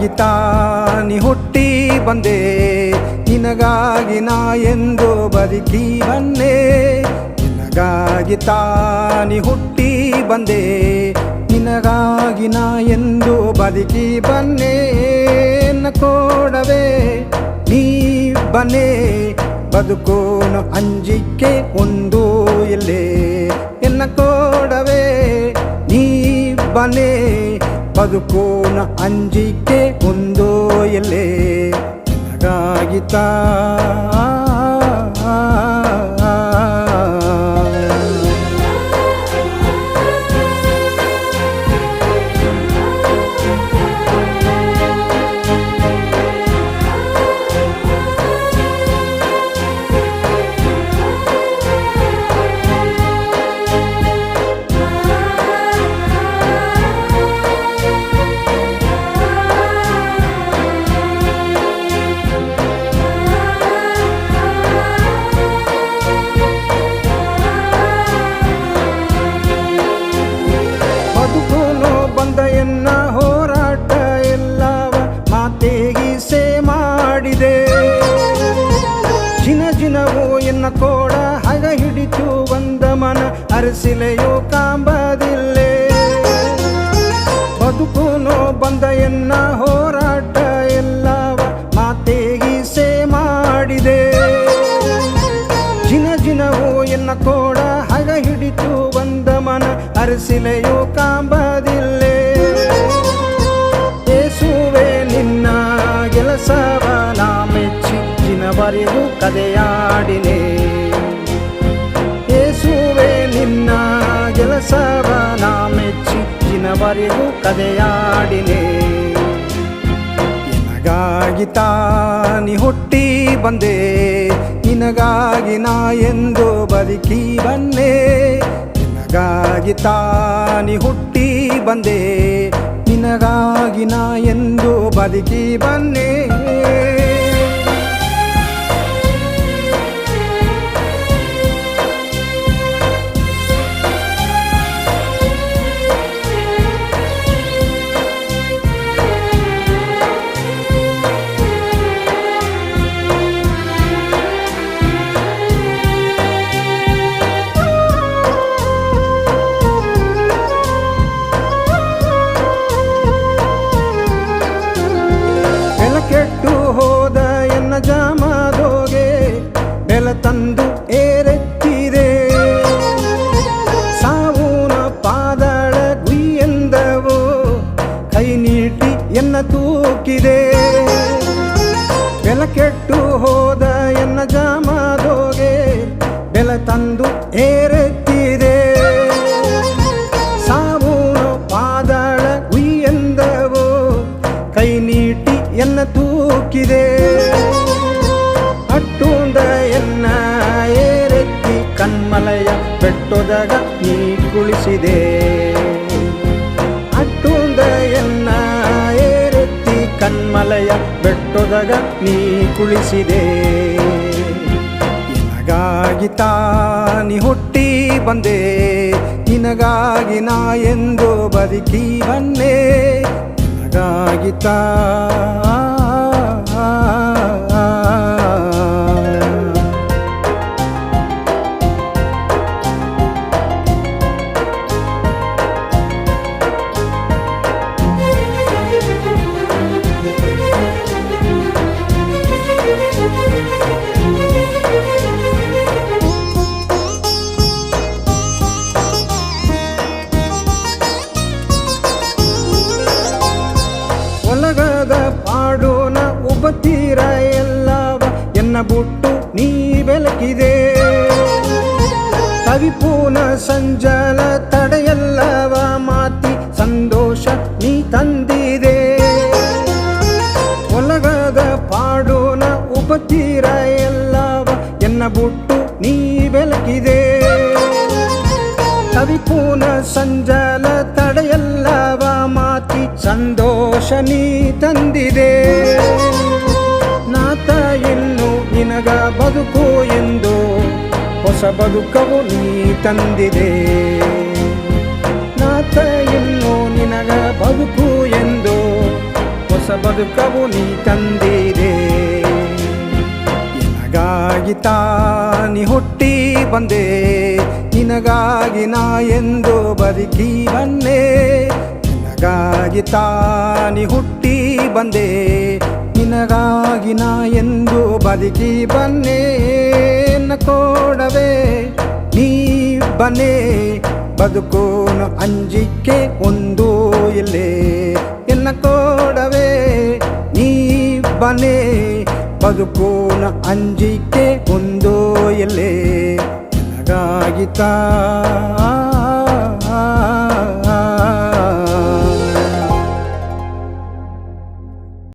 ನಿನಗಾಗಿ ತಾನಿ ಹುಟ್ಟಿ ಬಂದೆ, ನಿನಗಾಗಿ ನಾ ಎಂದು ಬದುಕಿ ಬನ್ನೆ. ನಿನಗಾಗಿ ತಾನಿ ಹುಟ್ಟಿ ಬಂದೆ, ನಿನಗಾಗಿ ನಾ ಎಂದು ಬದುಕಿ ಬನ್ನೆ. ಎನ್ನ ಕೋಡವೇ ನೀ ಬನ್ನೆ, ಬದುಕೋನು ಅಂಜಿಕೆ ಒಂದು ಇಲ್ಲೇ. ಎನ್ನ ಕೋಡವೇ ನೀ ಬನ್ನೆ, ಬದುಕೋನ ಅಂಜಿಕೆ ಒಂದು ಎಲ್ಲೇ. ನಿನಗಾಗಿ ತಾ ಎನ್ನ ಹೋರಾಟ ಎಲ್ಲವ ಮಾತೆಗೀಸೆ ಮಾಡಿದೆ. ಜಿನವು ಎನ್ನ ಕೋಡ ಹಗ ಹಿಡಿತು ಬಂದ ಮನ ಅರಸಿಲೆಯೋ ಕಾಂಬದಿಲ್ಲೇ. ಬದುಕುನೋ ಬಂದ ಎನ್ನ ಹೋರಾಟ ಎಲ್ಲವ ಮಾತೆಗೀಸೆ ಮಾಡಿದೆ. ಜಿನವು ಎನ್ನ ಕೋಡ ಹಗ ಹಿಡಿತು ಬಂದ ಮನ ಅರಸಿಲೆಯೋ ಕಾಂಬದಿಲ್ಲೇ. ಯೇಸುವೆ ನಿನ್ನ ಗೆಲಸವ ನಾ ಮೆಚ್ಚಿ ದಿನವರೆಗೂ ಕದೆಯಾಡಿನೆ. ಯೇಸುವೆ ನಿನ್ನ ಗೆಲಸವ ನಾ ಮೆಚ್ಚಿ ದಿನವರೆಗೂ ಕದೆಯಾಡಿನೆ. ನಿನಗಾಗಿ ತಾನಿ ಹುಟ್ಟಿ ಬಂದೆ, ನಿನಗಾಗಿ ನಾ ಎಂದು ಬದುಕಿ ಬನ್ನೆ. ನಿನಗಾಗಿ ತಾನಿ ಹುಟ್ಟಿ ಬಂದೆ, ನಿನಗಾಗಿ ನಾ ಎಂದು ಬದುಕಿ ಬನ್ನೆ. ಕೆಟ್ಟು ಹೋದ ಎನ್ನ ಜಾಮದೋಗೆ ಬೆಲೆ ತಂದು ಏರೆತ್ತಿದೆ. ಸಾವುನ ಪಾದಳ ಗುಯ್ಯೆಂದವು ಕೈ ನೀಟಿ ಎನ್ನ ತೂಕಿದೆ. ಬೆಲೆ ಕೆಟ್ಟು ಹೋದ ಎನ್ನ ಜಾಮದೋಗೆ ಬೆಲೆ ತಂದು ಏರೆತ್ತಿದೆ. ಸಾವುನ ಪಾದಳ ಗುಯ್ಯೆಂದವು ಕೈ ನೀಟಿ ಎನ್ನ ತೂಕಿದೆ. ಅಟ್ಟುಂದ ಎನ್ನ ಏರೆತ್ತಿ ಕಣ್ಮಲಯ ಬೆಟ್ಟೊದಗ ನೀ ಕುಳಿಸಿದೆ. ಅಟ್ಟುಂದ ಎನ್ನ ಏರೆತ್ತಿ ಕಣ್ಮಲಯ ಬೆಟ್ಟೊದಗ ನೀ ಕುಳಿಸಿದೆ. ನಿನಗಾಗಿ ತಾನಿ ಹುಟ್ಟಿ ಬಂದೆ, ನಿನಗಾಗಿ ನಾ ಎಂದು ಬದುಕಿ ಬನ್ನೆ. ನಿನಗಾಗಿ ತಾ ಒಲಗದ ಪಾಡೋನ ಉಬತೀರ ಎಲ್ಲವ ಎನ್ನ ಬುಟ್ಟು ನೀ ಬೆಳಕಿದೆ. ಕವಿಪೂನ ಸಂಜಲ ತಡೆಯಲ್ಲವ ಮಾತಿ ಸಂತೋಷ ನೀ ತಂದಿದೆ. ಒಲಗದ ಪಾಡೋನ ಉಬತೀರ ಎಲ್ಲವ ಎನ್ನ ಬುಟ್ಟು ನೀ ಬೆಳಕಿದೆ. ಕವಿಪೂನ ಸಂಜಲ ತಡೆಯಲ್ಲವ ಮಾತಿ ಸಂತೋಷ ನೀ ತಂದಿದೆ. ನಾತ ಇನ್ನು ನಿನಗ ಬದುಕು ಎಂದು ಹೊಸ ಬದುಕವು ನೀ ತಂದಿದೆ. ನಾತ ಇನ್ನು ನಿನಗ ಬದುಕು ಎಂದು ಹೊಸ ಬದುಕವು ನೀ ತಂದಿದೆ. ನಿನಗಾಗಿ ತಾನಿ ಹುಟ್ಟಿ ಬಂದೆ, ನಿನಗಾಗಿ ನಾ ಎಂದು ಬದುಕಿ ಬನ್ನೆ. ನಿನಗಾಗಿ ತಾನಿ ಹುಟ್ಟಿ ಬಂದೆ, ನಿನಗಾಗಿ ನಾ ಎಂದು ಬದುಕಿ ಬನ್ನೆ. ಎನ್ನ ಕೊಡವೆ ನೀ ಬನ್ನೆ, ಬದುಕೋನು ಅಂಜಿಕೆ ಒಂದು ಇಲ್ಲೇ. ಎನ್ನ ಕೊಡವೆ ನೀ ಬನ್ನೆ, ಬದುಕೋನ ಅಂಜಿಕೆ ಒಂದು ಇಲ್ಲೇ. ನಿನಗಾಗಿ